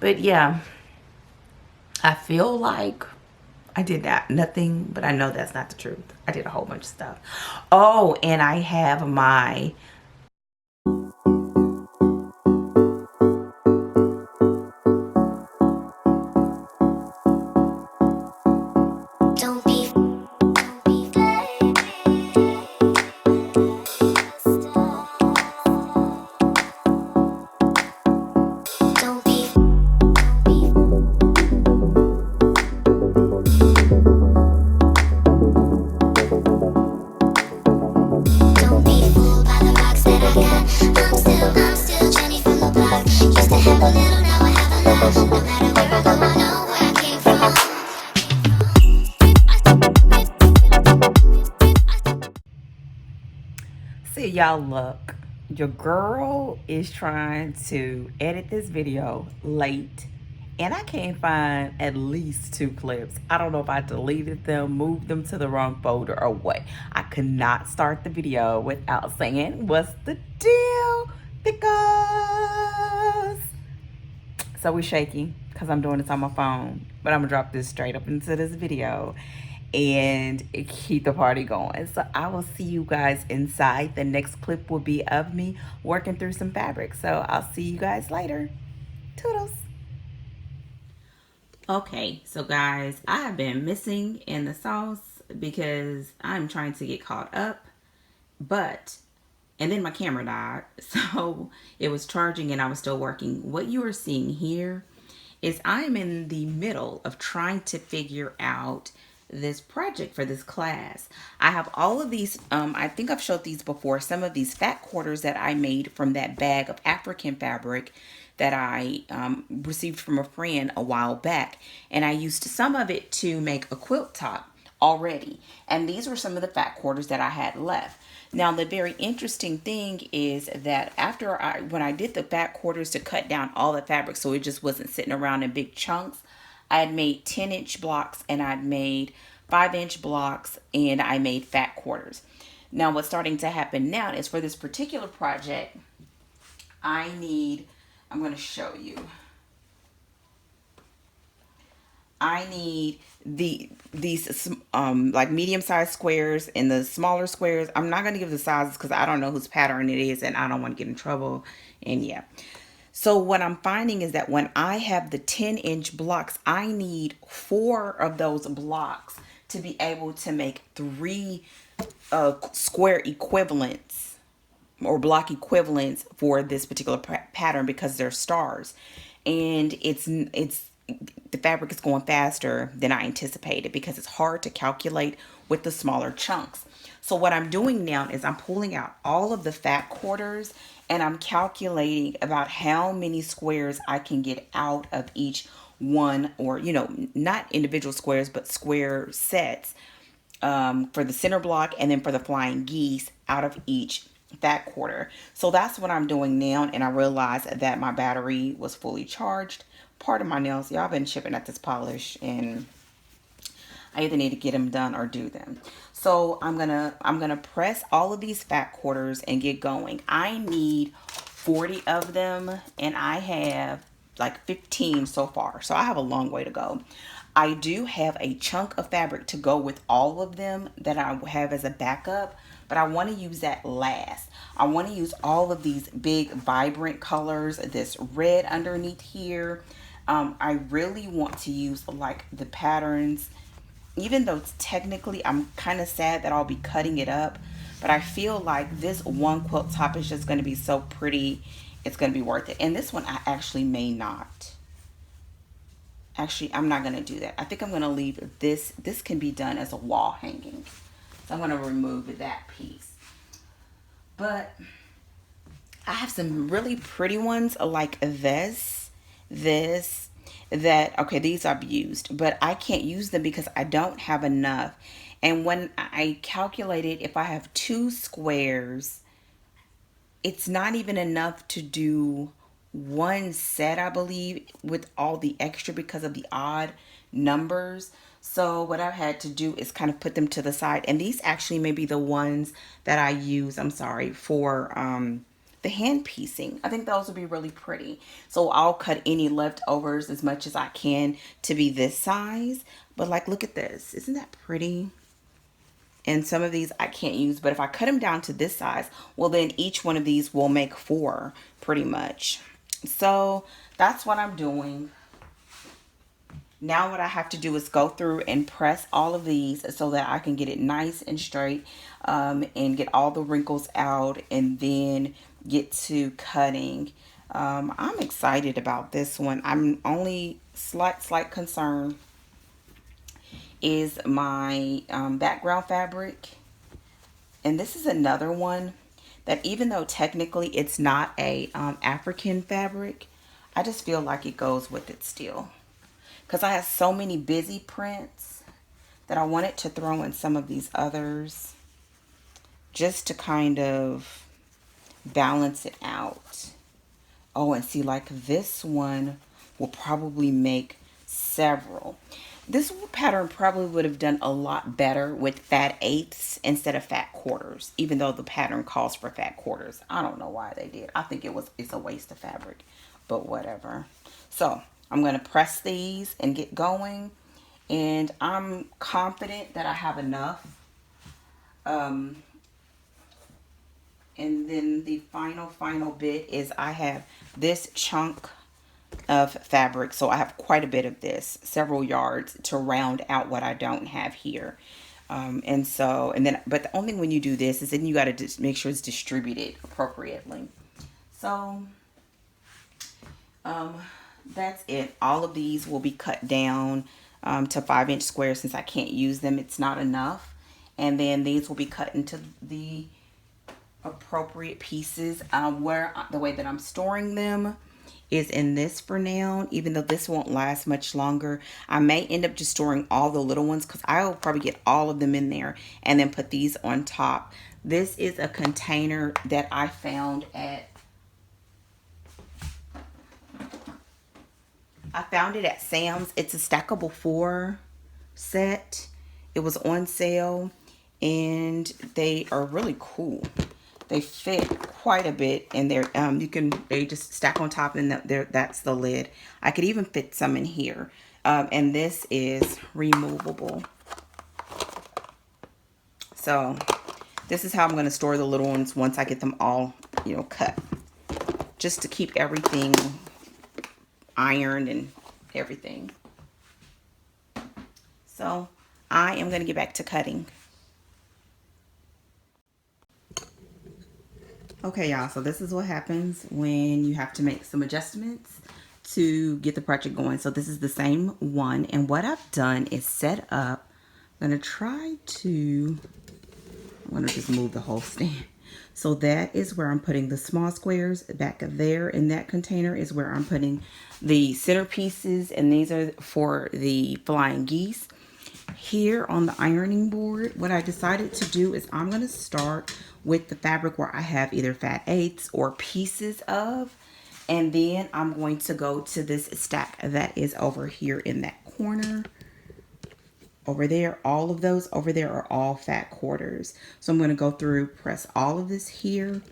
But yeah, I feel like I did nothing, but I know that's not the truth. I did a whole bunch of stuff. Oh, and I have my Don't be, don't be baby. Don't be, don't be, don't be fooled by the rocks that I got. I'm still Jenny from the block. Used to have a little, now I have a lot. No matter where I go, I know where I came see y'all look. Your girl is trying to edit this video late and I can't find at least 2 clips. I don't know if I deleted them, moved them to the wrong folder or what. I could not start the video without saying, what's the deal? Because so we shaky because I'm doing this on my phone, but I'm gonna drop this straight up into this video and keep the party going. So I will see you guys inside. The next clip will be of me working through some fabric. So I'll see you guys later. Toodles. Okay, so guys, I have been missing in the sauce because I'm trying to get caught up, but and then my camera died, so it was charging and I was still working. What you are seeing here is I'm in the middle of trying to figure out this project for this class. I have all of these, I think I've showed these before, some of these fat quarters that I made from that bag of African fabric that I received from a friend a while back. And I used some of it to make a quilt top already. And these were some of the fat quarters that I had left. Now, the very interesting thing is that when I did the fat quarters to cut down all the fabric so it just wasn't sitting around in big chunks, I had made 10-inch blocks and I'd made 5-inch blocks and I made fat quarters. Now, what's starting to happen now is for this particular project, I'm going to show you. I need these like medium sized squares and the smaller squares. I'm not going to give the sizes because I don't know whose pattern it is and I don't want to get in trouble. And yeah. So what I'm finding is that when I have the 10-inch blocks, I need 4 of those blocks to be able to make 3 square equivalents or block equivalents for this particular pattern because they're stars, and it's the fabric is going faster than I anticipated because it's hard to calculate with the smaller chunks. So what I'm doing now is I'm pulling out all of the fat quarters and I'm calculating about how many squares I can get out of each one, or not individual squares but square sets, for the center block and then for the flying geese out of each fat quarter. So that's what I'm doing now, and I realized that my battery was fully charged. Part of my nails, y'all been chipping at this polish and I either need to get them done or do them. So I'm gonna press all of these fat quarters and get going. I need 40 of them and I have like 15 so far, so I have a long way to go. I do have a chunk of fabric to go with all of them that I have as a backup, but I want to use that last. I want to use all of these big vibrant colors, this red underneath here. I really want to use like the patterns, even though technically I'm kind of sad that I'll be cutting it up, but I feel like this one quilt top is just going to be so pretty. It's going to be worth it. And this one I actually may not. Actually, I'm not going to do that. I think I'm going to leave this. This can be done as a wall hanging. So I'm going to remove that piece. But I have some really pretty ones like that. Okay, these I've used, but I can't use them because I don't have enough. And when I calculated, if I have 2 squares, it's not even enough to do one set, I believe, with all the extra because of the odd numbers. So what I've had to do is kind of put them to the side. And these actually may be the ones that I use, I'm sorry, for the hand piecing. I think those would be really pretty. So I'll cut any leftovers as much as I can to be this size. But like, look at this. Isn't that pretty? And some of these I can't use, but if I cut them down to this size, well, then each one of these will make 4 pretty much. So that's what I'm doing. Now what I have to do is go through and press all of these so that I can get it nice and straight, and get all the wrinkles out, and then get to cutting. I'm excited about this one. I'm only slight concern is my background fabric. And this is another one that, even though technically it's not a African fabric, I just feel like it goes with it still. Because I have so many busy prints that I wanted to throw in some of these others just to kind of balance it out. Oh, and see, like this one will probably make several. This pattern probably would have done a lot better with fat eighths instead of fat quarters, even though the pattern calls for fat quarters. I don't know why they did. I think it's a waste of fabric, but whatever. So I'm going to press these and get going, and I'm confident that I have enough. And then the final bit is I have this chunk of fabric, so I have quite a bit of this, several yards, to round out what I don't have here. But the only thing when you do this is then you got to just make sure it's distributed appropriately. So that's it. All of these will be cut down to 5-inch squares. Since I can't use them, it's not enough. And then these will be cut into the appropriate pieces. Where the way that I'm storing them is in this for now, even though this won't last much longer. I may end up just storing all the little ones because I will probably get all of them in there and then put these on top. This is a container that I found at Sam's. It's a stackable 4 set. It was on sale and they are really cool. They fit quite a bit, and they just stack on top, and that's the lid. I could even fit some in here. And this is removable. So this is how I'm going to store the little ones once I get them all, cut. Just to keep everything ironed and everything. So I am going to get back to cutting. Okay, y'all, so this is what happens when you have to make some adjustments to get the project going. So this is the same one, and what I've done is set up, I'm going to just move the whole stand. So that is where I'm putting the small squares. Back there in that container is where I'm putting the centerpieces, and these are for the flying geese. Here on the ironing board, what I decided to do is I'm going to start with the fabric where I have either fat eighths or pieces of, and then I'm going to go to this stack that is over here in that corner. Over there, all of those over there are all fat quarters. So I'm going to go through, press all of this here,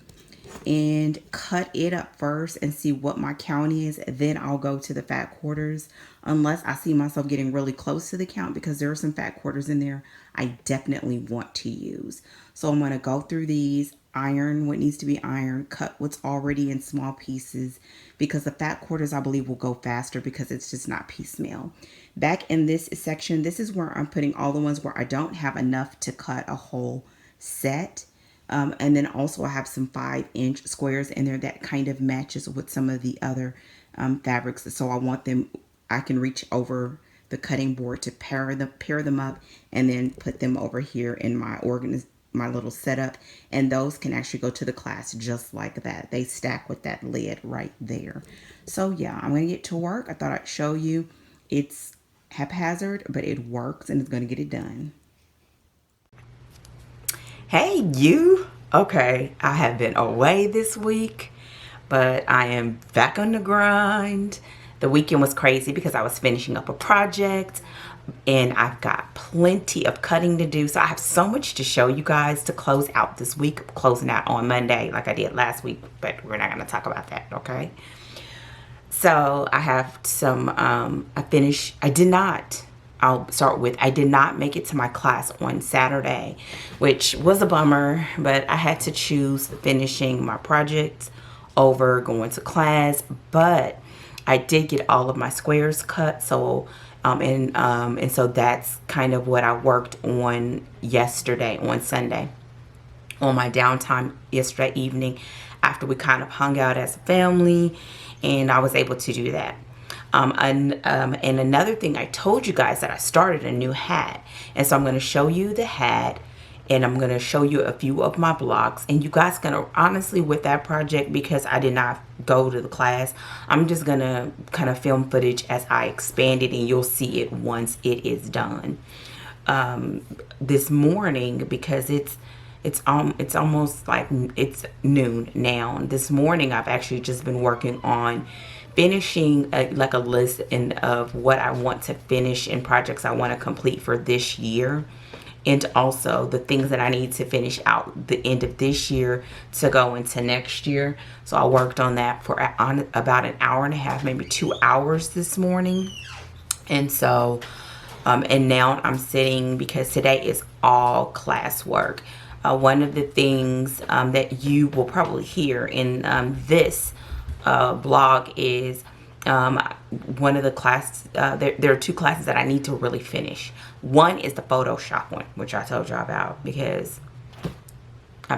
and cut it up first and see what my count is. Then I'll go to the fat quarters, unless I see myself getting really close to the count, because there are some fat quarters in there I definitely want to use. So I'm going to go through these, iron what needs to be ironed, cut what's already in small pieces, because the fat quarters I believe will go faster because it's just not piecemeal. Back in this section, this is where I'm putting all the ones where I don't have enough to cut a whole set. And then also I have some 5-inch squares in there that kind of matches with some of the other fabrics. So I can reach over the cutting board to pair them up and then put them over here in my little setup. And those can actually go to the class just like that. They stack with that lid right there. So yeah, I'm going to get to work. I thought I'd show you. It's haphazard, but it works and it's going to get it done. Hey, you. Okay, I have been away this week, but I am back on the grind. The weekend was crazy because I was finishing up a project and I've got plenty of cutting to do. So I have so much to show you guys to close out this week. I'm closing out on Monday like I did last week, but we're not going to talk about that, okay? So I have some, I did not, I'll start with, I did not make it to my class on Saturday, which was a bummer, but I had to choose finishing my project over going to class. But I did get all of my squares cut, so and so that's kind of what I worked on yesterday, on Sunday, on my downtime yesterday evening after we kind of hung out as a family, and I was able to do that. And another thing, I told you guys that I started a new hat, and so I'm going to show you the hat, and I'm going to show you a few of my blocks, and you guys going to, honestly, with that project, because I did not go to the class, I'm just going to kind of film footage as I expand it, and you'll see it once it is done. This morning, because it's almost like it's noon now. This morning I've actually just been working on finishing like a list of what I want to finish and projects I want to complete for this year, and also the things that I need to finish out the end of this year to go into next year. So I worked on that for about an hour and a half, maybe 2 hours this morning. And so and now I'm sitting, because today is all classwork. One of the things that you will probably hear in this blog is one of the classes, there are two classes that I need to really finish. One is the Photoshop one, which I told y'all about, because I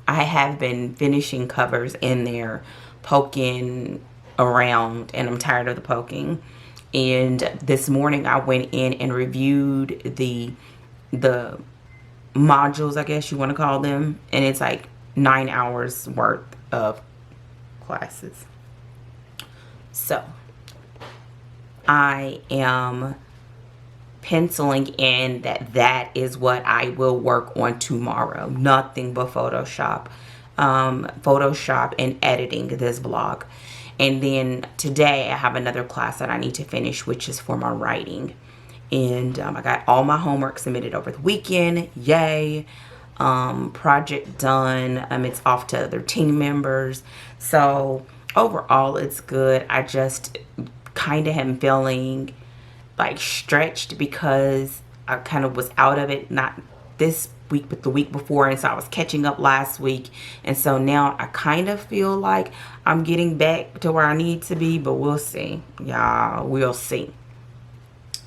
have been finishing covers in there, poking around, and I'm tired of the poking. And this morning I went in and reviewed the modules, I guess you want to call them, and it's like 9 hours worth of classes. So I am penciling in that is what I will work on tomorrow. Nothing but Photoshop and editing this blog. And then today I have another class that I need to finish, which is for my writing. And I got all my homework submitted over the weekend. Yay. Project done. It's off to other team members. So overall, it's good. I just kind of am feeling like stretched because I kind of was out of it, not this week, but the week before. And so I was catching up last week. And so now I kind of feel like I'm getting back to where I need to be, but we'll see. Y'all, we'll see.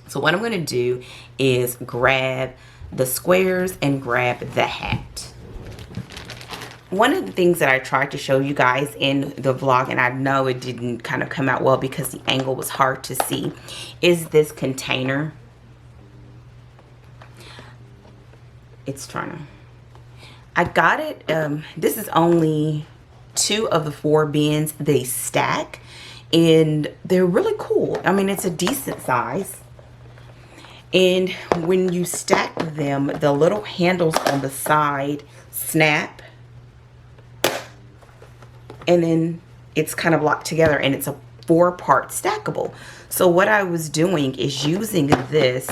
So what I'm going to do is grab the squares and grab the hat. One of the things that I tried to show you guys in the vlog, and I know it didn't kind of come out well because the angle was hard to see, is this container. It's trying to, I got it, this is only 2 of the 4 bins. They stack, and they're really cool. I mean, it's a decent size. And when you stack them, the little handles on the side snap, and then it's kind of locked together, and it's a 4-part stackable. So what I was doing is using this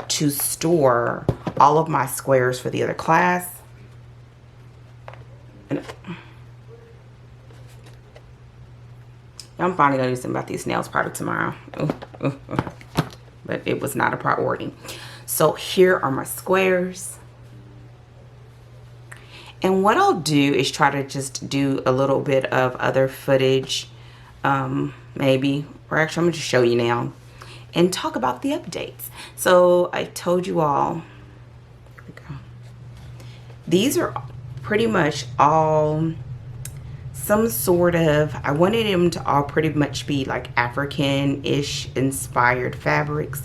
to store all of my squares for the other class. And I'm finally gonna do something about these nails probably tomorrow. But it was not a priority. So here are my squares. And what I'll do is try to just do a little bit of other footage, maybe, or actually I'm gonna just show you now and talk about the updates. So I told you all, here we go. These are pretty much all some sort of, I wanted them to all pretty much be like African-ish inspired fabrics.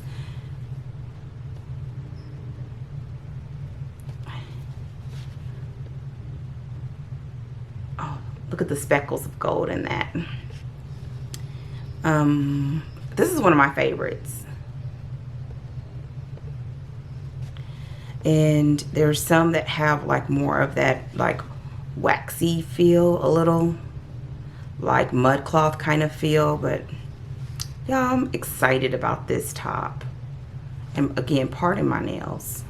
Oh, look at the speckles of gold in that. This is one of my favorites. And there's some that have like more of that like waxy feel, a little like mud cloth kind of feel, but Y'all, I'm excited about this top. And again, pardon my nails.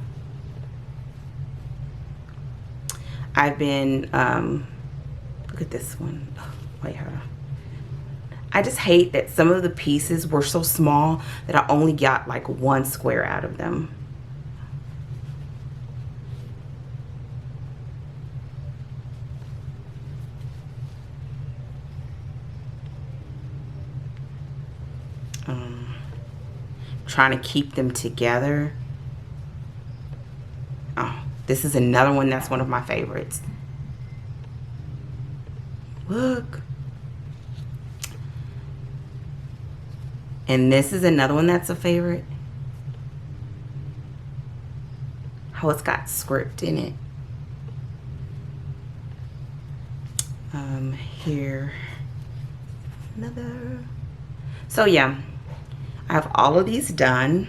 I've been, look at this one. Oh, wait, hold on. I just hate that some of the pieces were so small that I only got like one square out of them. Trying to keep them together. Oh, this is another one that's one of my favorites. Look. And this is another one that's a favorite. How it's got script in it. Here. Another. So yeah. I have all of these done.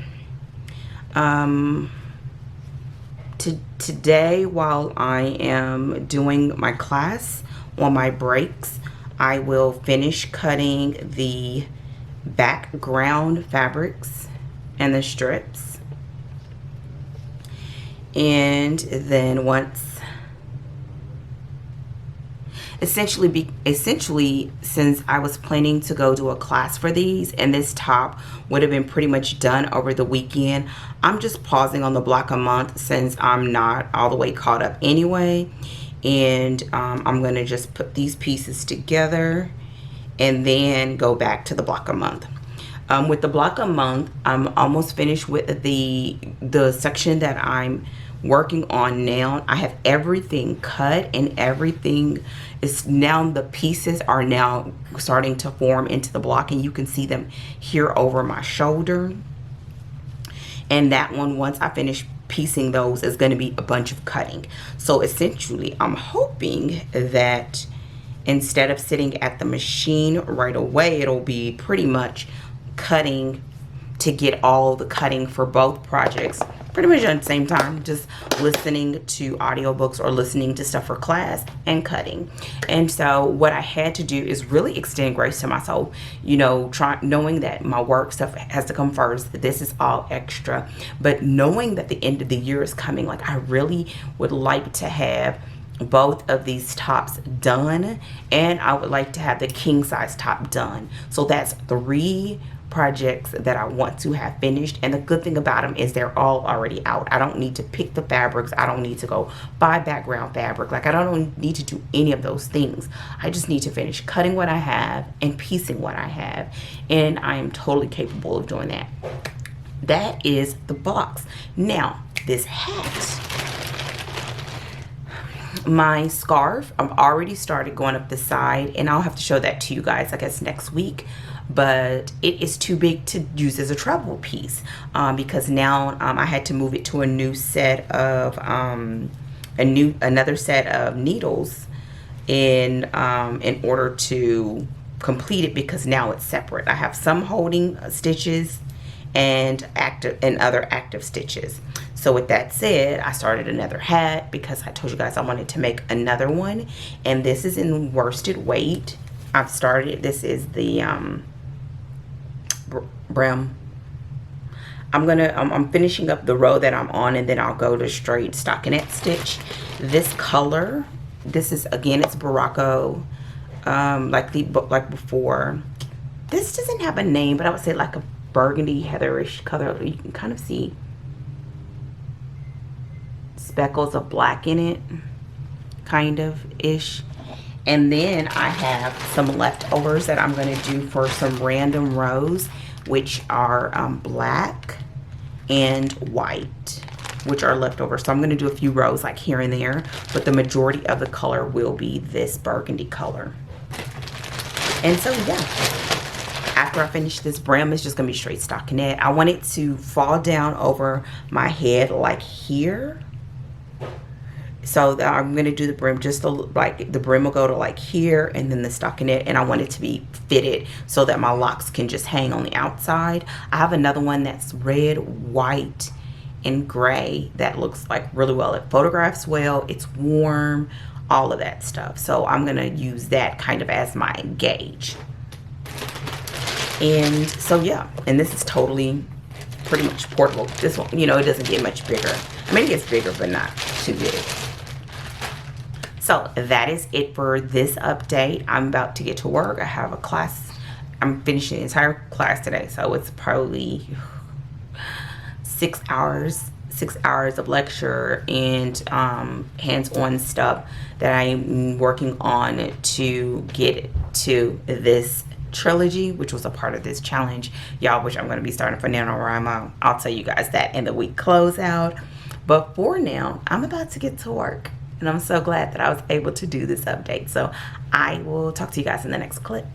Today, while I am doing my class on my breaks, I will finish cutting the background fabrics and the strips. And then once essentially since I was planning to go do a class for these and this top would have been pretty much done over the weekend, I'm just pausing on the block a month since I'm not all the way caught up anyway. And I'm gonna just put these pieces together and then go back to the block a month. With the block a month, I'm almost finished with the section that I'm working on now. I have everything cut and everything is now, the pieces are now starting to form into the block, and you can see them here over my shoulder. And that one, once I finish piecing those, is going to be a bunch of cutting. So essentially I'm hoping that instead of sitting at the machine right away, it'll be pretty much cutting to get all the cutting for both projects pretty much at the same time, just listening to audiobooks or listening to stuff for class and cutting. And so what I had to do is really extend grace to myself, you know, knowing that my work stuff has to come first. This is all extra, but knowing that the end of the year is coming, like I really would like to have both of these tops done, and I would like to have the king size top done. So that's 3 projects that I want to have finished. And the good thing about them is they're all already out. I don't need to pick the fabrics. I don't need to go buy background fabric. Like I don't need to do any of those things. I just need to finish cutting what I have and piecing what I have, and I am totally capable of doing that. That is the box. Now this hat, my scarf, I've already started going up the side, and I'll have to show that to you guys I guess next week. But it is too big to use as a travel piece because now I had to move it to a new set of another set of needles in order to complete it, because now it's separate. I have some holding stitches and other active stitches. So with that said, I started another hat because I told you guys I wanted to make another one, and this is in worsted weight. I've started, this is the brim. I'm finishing up the row that I'm on, and then I'll go to straight stockinette stitch. This color, this is, again, it's Barocco, like before. This doesn't have a name, but I would say like a burgundy heatherish color. You can kind of see speckles of black in it, kind of ish. And then I have some leftovers that I'm going to do for some random rows, which are black and white, which are leftovers. So I'm going to do a few rows like here and there, but the majority of the color will be this burgundy color. And so yeah, after I finish this brim, it's just going to be straight stockinette. I want it to fall down over my head like here. So I'm going to do the brim just like the brim will go to like here, and then the stockinette, and I want it to be fitted so that my locks can just hang on the outside. I have another one that's red, white, and gray that looks like really well. It photographs well, it's warm, all of that stuff. So I'm going to use that kind of as my gauge. And so yeah, and this is totally pretty much portable. This one, it doesn't get much bigger. I mean, it gets bigger, but not too big. So that is it for this update. I'm about to get to work. I have a class. I'm finishing the entire class today, so it's probably 6 hours of lecture and hands-on stuff that I'm working on to get to this trilogy, which was a part of this challenge, y'all, which I'm going to be starting for NaNoWriMo. I'll tell you guys that in the week closeout. But for now, I'm about to get to work, and I'm so glad that I was able to do this update. So I will talk to you guys in the next clip.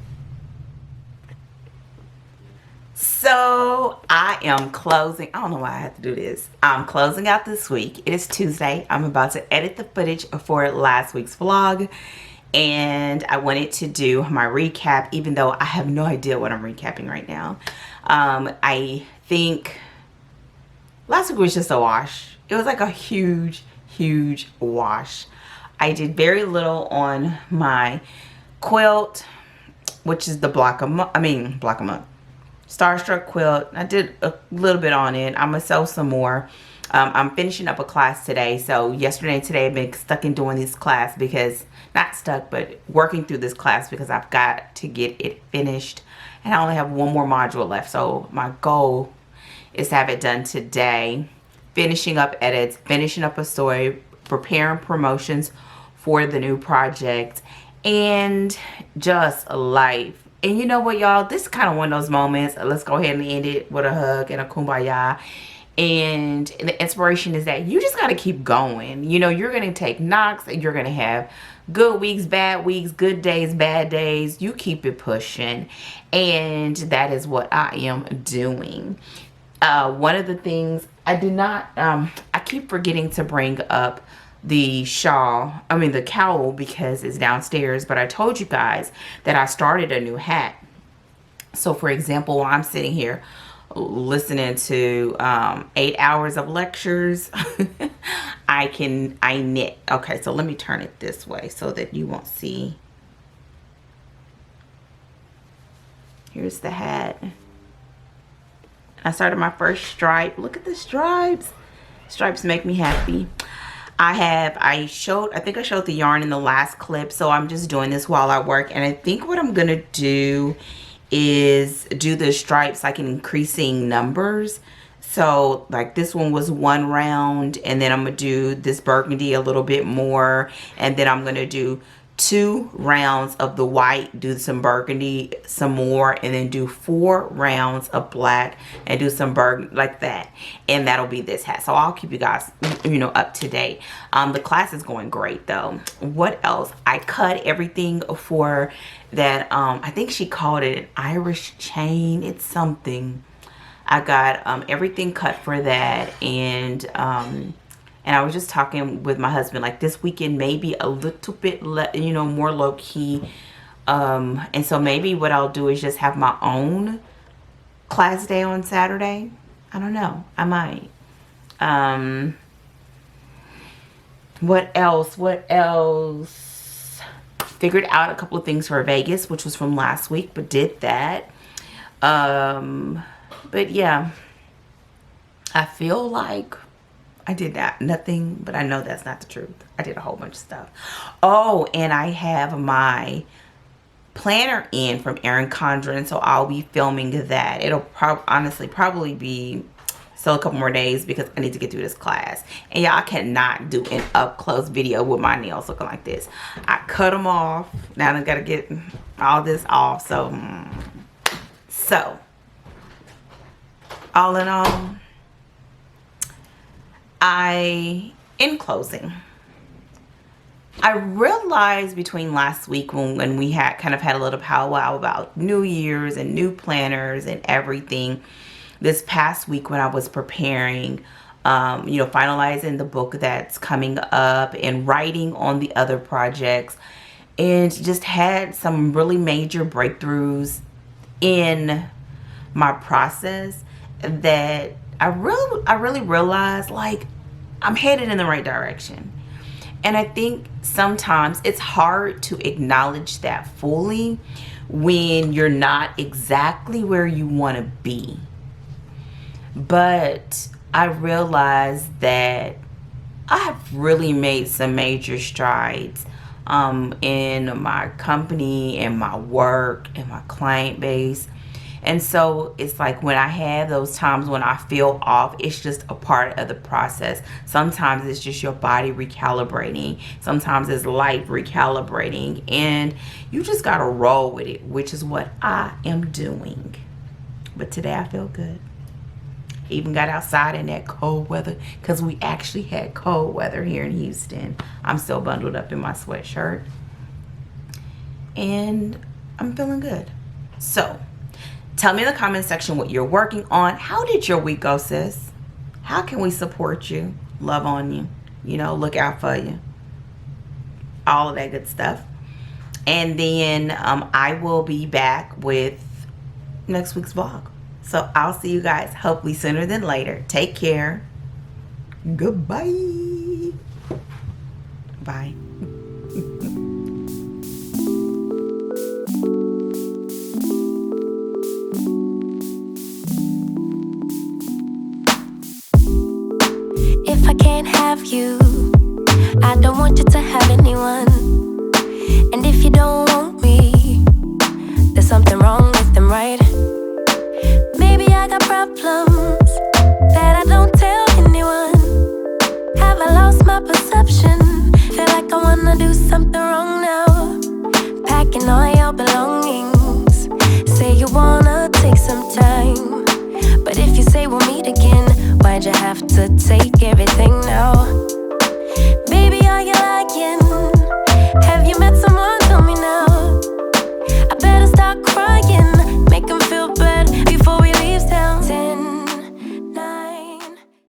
So I am closing. I don't know why I have to do this. I'm closing out this week. It is Tuesday. I'm about to edit the footage for last week's vlog. And I wanted to do my recap, even though I have no idea what I'm recapping right now. I think last week was just a wash. It was like a huge, huge wash. I did very little on my quilt, which is the block a month. Starstruck quilt. I did a little bit on it. I'm gonna sew some more. I'm finishing up a class today. So yesterday and today I've been stuck in doing this class because, not stuck, but working through this class because I've got to get it finished. And I only have one more module left. So my goal is to have it done today. Finishing up edits, finishing up a story, preparing promotions for the new project, and just life. And you know what, y'all? This is kind of one of those moments. Let's go ahead and end it with a hug and a kumbaya. And the inspiration is that you just got to keep going. You're going to take knocks. You're going to have good weeks, bad weeks, good days, bad days. You keep it pushing. And that is what I am doing. One of the things I did not, I keep forgetting to bring up the the cowl, because it's downstairs, but I told you guys that I started a new hat. So for example, while I'm sitting here listening to 8 hours of lectures, I knit. Okay, so let me turn it this way so that you won't see. Here's the hat. I started my first stripe. Look at the stripes. Stripes make me happy. I think I showed the yarn in the last clip, so I'm just doing this while I work. And I think what I'm gonna do is do the stripes like in increasing numbers. So like this one was 1 round, and then I'm gonna do this burgundy a little bit more, and then I'm gonna do 2 rounds of the white, do some burgundy some more, and then do 4 rounds of black and do some burgundy, like that. And that'll be this hat. So I'll keep you guys up to date. The class is going great though. What else? I cut everything for that. I think she called it an Irish chain. It's something. I got everything cut for that. And I was just talking with my husband, like this weekend maybe a little bit, more low key. And so maybe what I'll do is just have my own class day on Saturday. I don't know. I might. What else? Figured out a couple of things for Vegas, which was from last week, but did that. But yeah, I feel like I did nothing, but I know that's not the truth. I did a whole bunch of stuff. Oh, and I have my planner in from Erin Condren, so I'll be filming that. It'll honestly probably be still a couple more days because I need to get through this class. And y'all, cannot do an up close video with my nails looking like this. I cut them off. Now I gotta get all this off. So all in all, in closing, I realized between last week when we had kind of had a little powwow about New Year's and new planners and everything, this past week when I was preparing, finalizing the book that's coming up and writing on the other projects, and just had some really major breakthroughs in my process, that I really realized, like, I'm headed in the right direction. And I think sometimes it's hard to acknowledge that fully when you're not exactly where you want to be. But I realized that I have really made some major strides in my company and my work and my client base. And so it's like when I have those times when I feel off, it's just a part of the process. Sometimes it's just your body recalibrating. Sometimes it's life recalibrating. And you just got to roll with it, which is what I am doing. But today I feel good. Even got outside in that cold weather because we actually had cold weather here in Houston. I'm still bundled up in my sweatshirt. And I'm feeling good. So, tell me in the comment section what you're working on. How did your week go, sis? How can we support you, love on you, look out for you? All of that good stuff. And then I will be back with next week's vlog. So I'll see you guys hopefully sooner than later. Take care. Goodbye. Bye. If I can't have you, I don't want you to have anyone. And if you don't want me, there's something wrong with them, right? Maybe I got problems that I don't tell anyone. Have I lost my perception? Feel like I wanna do something wrong now. Packing all your belongings. Say you wanna take some time, but if you say we'll meet again, why'd you have to take everything